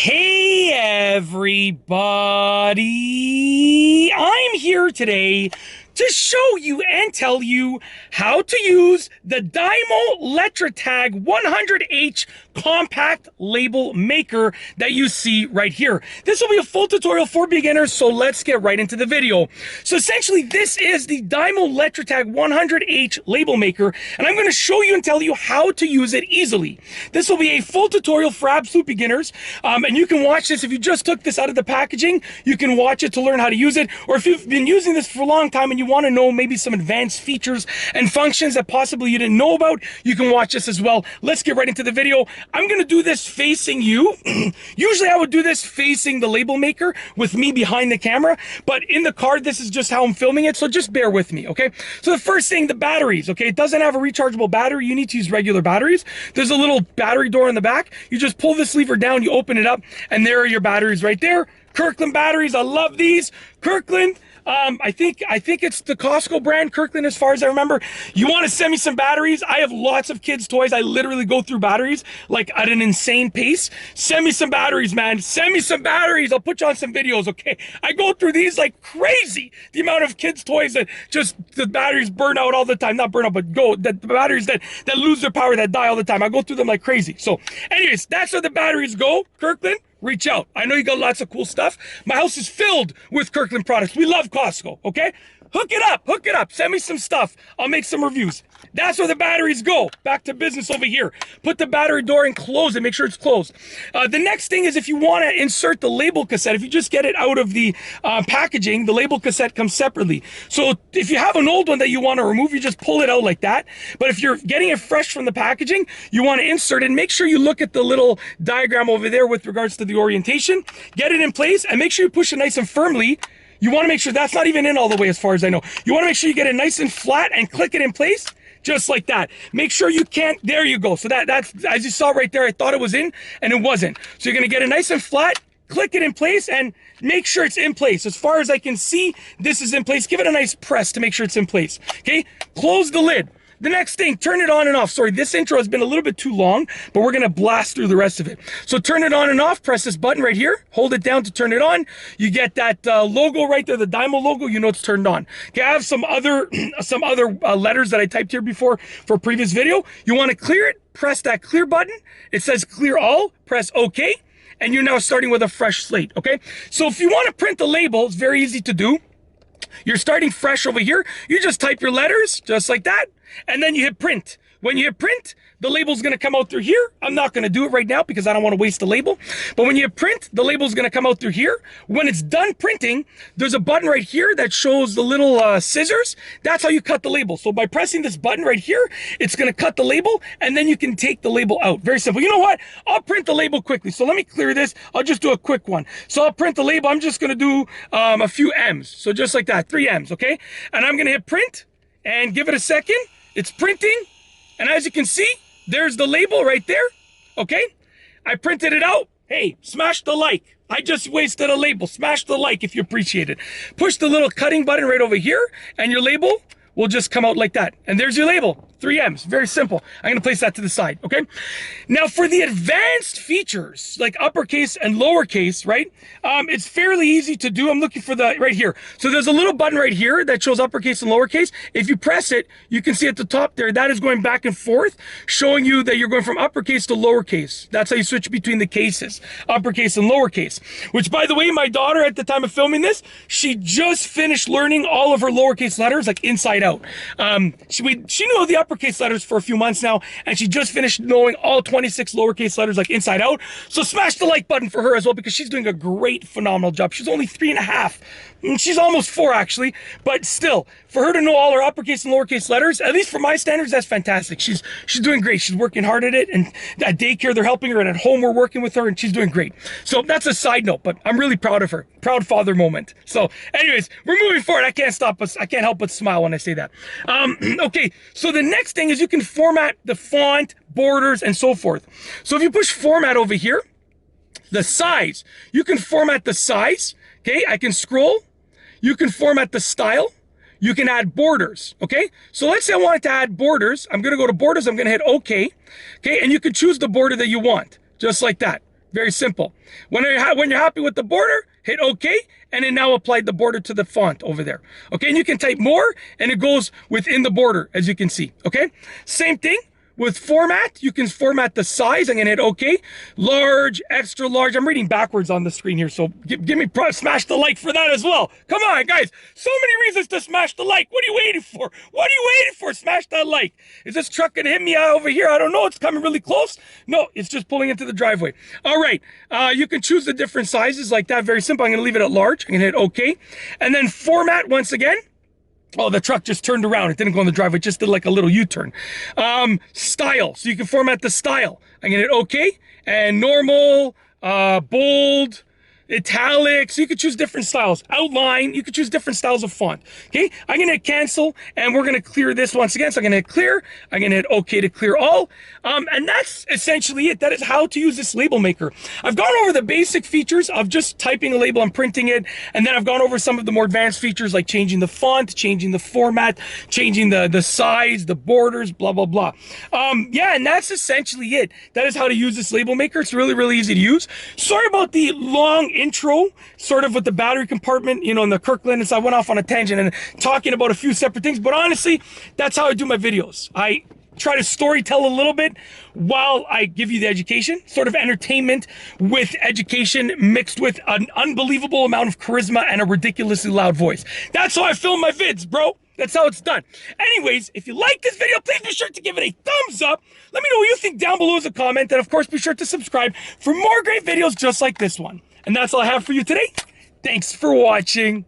Hey everybody! I'm here today to show you and tell you how to use the Dymo Letratag 100H compact label maker that you see right here. This will be a full tutorial for beginners, so let's get right into the video. So essentially, this is the Dymo Letratag 100H label maker, and I'm going to show you and tell you how to use it easily. This will be a full tutorial for absolute beginners, and you can watch this if you just took this out of the packaging. You can watch it to learn how to use it, or if you've been using this for a long time and you want to know maybe some advanced features and functions that possibly you didn't know about, you can watch this as well. Let's get right into the video. I'm going to do this facing you. Usually I would do this facing the label maker with me behind the camera, but in the car, this is just how I'm filming it, so just bear with me, okay? So the first thing, the batteries, okay? It doesn't have a rechargeable battery. You need to use regular batteries. There's a little battery door in the back. You just pull this lever down, you open it up, and there are your batteries right there. Kirkland batteries, I love these. Kirkland, I think it's the Costco brand, Kirkland, as far as I remember. You want to send me some batteries? I have lots of kids' toys. I literally go through batteries like at an insane pace. Send me some batteries, man. Send me some batteries. I'll put you on some videos, okay? I go through these like crazy. The amount of kids' toys that just the batteries burn out all the time. Not burn out, but the batteries that lose their power, that die all the time. I go through them like crazy. So anyways, that's where the batteries go. Kirkland, reach out. I know you got lots of cool stuff. My house is filled with Kirkland products. We love Costco, okay? Hook it up, hook it up. Send me some stuff. I'll make some reviews. That's where the batteries go. Back to business over here. Put the battery door and close it. Make sure it's closed. The next thing is if you want to insert the label cassette, if you just get it out of the packaging, the label cassette comes separately. So if you have an old one that you want to remove, you just pull it out like that. But if you're getting it fresh from the packaging, you want to insert it. Make sure you look at the little diagram over there with regards to the orientation. Get it in place and make sure you push it nice and firmly. You want to make sure that's not even in all the way as far as I know. You want to make sure you get it nice and flat and click it in place. Just like that. Make sure you can't, there you go. So that's, as you saw right there, I thought it was in and it wasn't. So you're gonna get it nice and flat, click it in place and make sure it's in place. As far as I can see, this is in place. Give it a nice press to make sure it's in place, okay? Close the lid. The next thing, turn it on and off. Sorry, this intro has been a little bit too long, but we're gonna blast through the rest of it. So turn it on and off, press this button right here, hold it down to turn it on. You get that logo right there, the Dymo logo, you know it's turned on. Okay, I have some other letters that I typed here before for a previous video. You wanna clear it, press that clear button. It says clear all, press OK, and you're now starting with a fresh slate, okay? So if you wanna print the label, it's very easy to do. You're starting fresh over here. You just type your letters, just like that, and then you hit print. When you hit print, the label's gonna come out through here. I'm not gonna do it right now because I don't wanna waste the label. But when you hit print, the label's gonna come out through here. When it's done printing, there's a button right here that shows the little scissors. That's how you cut the label. So by pressing this button right here, it's gonna cut the label and then you can take the label out. Very simple. You know what? I'll print the label quickly. So let me clear this. I'll just do a quick one. So I'll print the label. I'm just gonna do a few M's. So just like that, 3 M's, okay? And I'm gonna hit print and give it a second. It's printing. And as you can see, there's the label right there, okay? I printed it out. Hey, smash the like. I just wasted a label. Smash the like if you appreciate it. Push the little cutting button right over here, and your label will just come out like that. And there's your label. 3 M's, very simple. I'm gonna place that to the side, okay? Now for the advanced features, like uppercase and lowercase, right? It's fairly easy to do. I'm looking for the, right here. So there's a little button right here that shows uppercase and lowercase. If you press it, you can see at the top there, that is going back and forth, showing you that you're going from uppercase to lowercase. That's how you switch between the cases, uppercase and lowercase. Which, by the way, my daughter, at the time of filming this, she just finished learning all of her lowercase letters, like inside out. She knew the uppercase letters for a few months now, and she just finished knowing all 26 lowercase letters like inside out. So smash the like button for her as well, because she's doing a great, phenomenal job. She's only 3.5. She's almost 4 actually, but still, for her to know all her uppercase and lowercase letters, at least for my standards, that's fantastic. She's doing great. She's working hard at it, and at daycare they're helping her, and at home we're working with her, and she's doing great. So that's a side note, but I'm really proud of her. Proud father moment. So anyways, we're moving forward. I can't help but smile when I say that. Okay, so the next thing is you can format the font, borders, and so forth. So if you push format over here, the size, you can format the size. Okay, I can scroll. You can format the style. You can add borders, okay? So let's say I wanted to add borders. I'm gonna go to borders, I'm gonna hit OK, okay? And you can choose the border that you want, just like that. Very simple. When you're happy with the border, hit OK, and it now applied the border to the font over there. Okay, and you can type more, and it goes within the border, as you can see. Okay, same thing. With format, you can format the size. I'm gonna hit OK. Large, extra large. I'm reading backwards on the screen here, so give me smash the like for that as well. Come on, guys. So many reasons to smash the like. What are you waiting for? What are you waiting for? Smash that like. Is this truck gonna hit me over here? I don't know. It's coming really close. No, it's just pulling into the driveway. All right. You can choose the different sizes like that. Very simple. I'm gonna leave it at large. I'm gonna hit OK. And then format once again. Oh, the truck just turned around. It didn't go in the driveway. It just did like a little U-turn. Style. So you can format the style. I'm going to hit OK. And normal, bold, italic. So you could choose different styles. Outline. You could choose different styles of font. Okay. I'm going to hit cancel. And we're going to clear this once again. So I'm going to hit clear. I'm going to hit OK to clear all. And that's essentially it. That is how to use this label maker. I've gone over the basic features of just typing a label and printing it. And then I've gone over some of the more advanced features like changing the font, changing the format, changing the size, the borders, blah, blah, blah. Yeah, and that's essentially it. That is how to use this label maker. It's really, really easy to use. Sorry about the long intro, sort of with the battery compartment, you know, in the Kirkland. And so I went off on a tangent and talking about a few separate things. But honestly, that's how I do my videos. I try to storytell a little bit while I give you the education, sort of entertainment with education mixed with an unbelievable amount of charisma and a ridiculously loud voice. That's how I film my vids, bro. That's how it's done. Anyways, if you like this video, please be sure to give it a thumbs up. Let me know what you think down below as a comment. And of course, be sure to subscribe for more great videos just like this one. And that's all I have for you today. Thanks for watching.